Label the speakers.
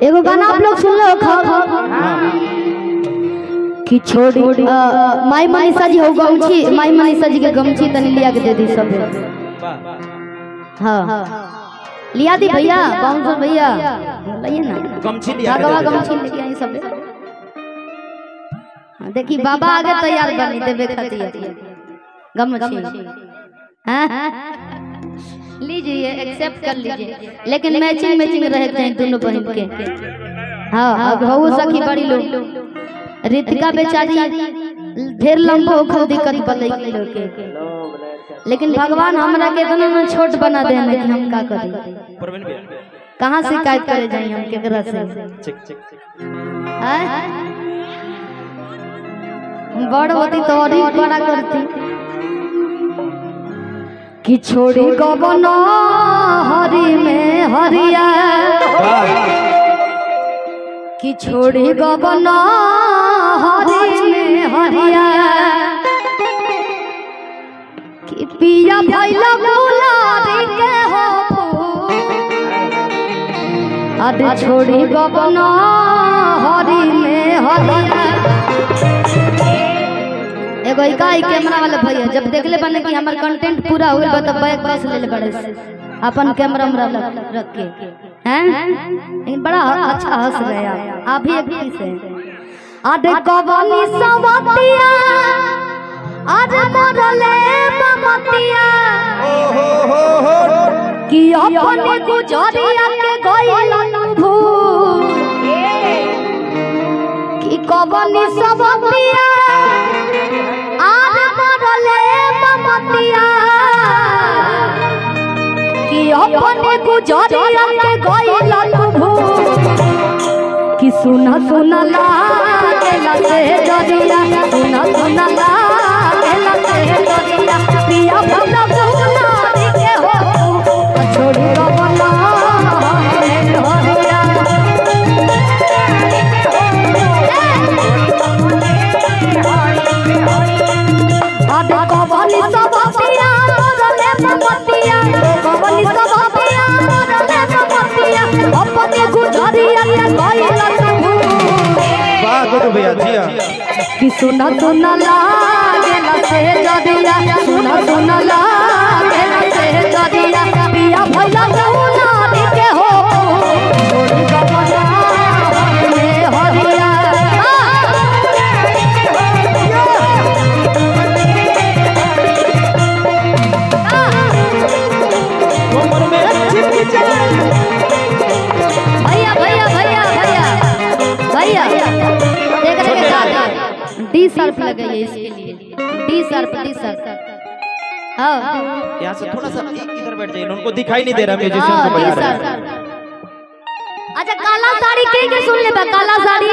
Speaker 1: एगो गाना आप लोग सुन लो कि छोड़ी माई मनीषा जी हो गमछी, माई मनीषा जी के गमछी तनी लिया के दे दी सब। हाँ लिया दी भैया, बाउंसर भैया लाइए ना
Speaker 2: गमछी लिया
Speaker 1: गवा गमछी लेके आई सब। देखी बाबा आगे तैयार बनी देवे खातिर गमछी। लीजिए एक्सेप्ट कर लीजिए, लेकिन मैचिंग मैचिंग रहे चाहिए दोनों बहन के। हाँ अब हो सखी बड़ी लोग रितिका बेचारी ढेर लंबो खल दिक्कत बदल लोग के, लेकिन भगवान हमरा के इतना ना छोट बना दे कि हम का करें, कहाँ शिकायत करे जाए हम केकरा से। बड़ होती तो और ही बड़ा करती कि छोड़ी गबन हरी में हरिया, कि छोड़ी गबन हरी में हरिया, कि पिया भइला गुलाबी के हो अरे छोड़ी गबन हरी में हरिया। एगो इकाई कैमरा वाले भैया जब देखले बने कि हमार कंटेंट पूरा हो गइल तब बैग बस ले बड़े अपन कैमरा रख के हैं, लेकिन बड़ा अच्छा हंस रहे आप भी एक पीस है। अरे कबनी सवतिया अरे मरले ममतिया कि अपने गुजरिया के गइल भू, कि कबनी सवतिया अपने गुजरिया के गइला तू कि सुना सुना लागेला से जरिया, सुना सुना लागेला से जरिया, पिया भला भुला के हो छोड़ी गबला हरिया। आदे कबनी सबतिया मोरले ममतिया, कबनी सबतिया मोरले ममतिया, अपने गुजरिया के गइला तू।
Speaker 2: वाह गुरु भैया जिया
Speaker 1: कि सुना सुना लागेला से जदिया, सुना सुना लागेला से जदिया, पिया भइला भुला के हो छोड़ी गबला में हरिया। भैया भैया भैया भैया भैया देख रहे हैं डी सर्फ लगाइए इसके लिए, डी सर्फ। हाँ
Speaker 2: यहाँ से थोड़ा सा इधर बैठ जाइए, उनको दिखाई नहीं दे रहा म्यूजिशियन को बजा रहे हैं।
Speaker 1: अच्छा काला साड़ी के सुन ले, काला साड़ी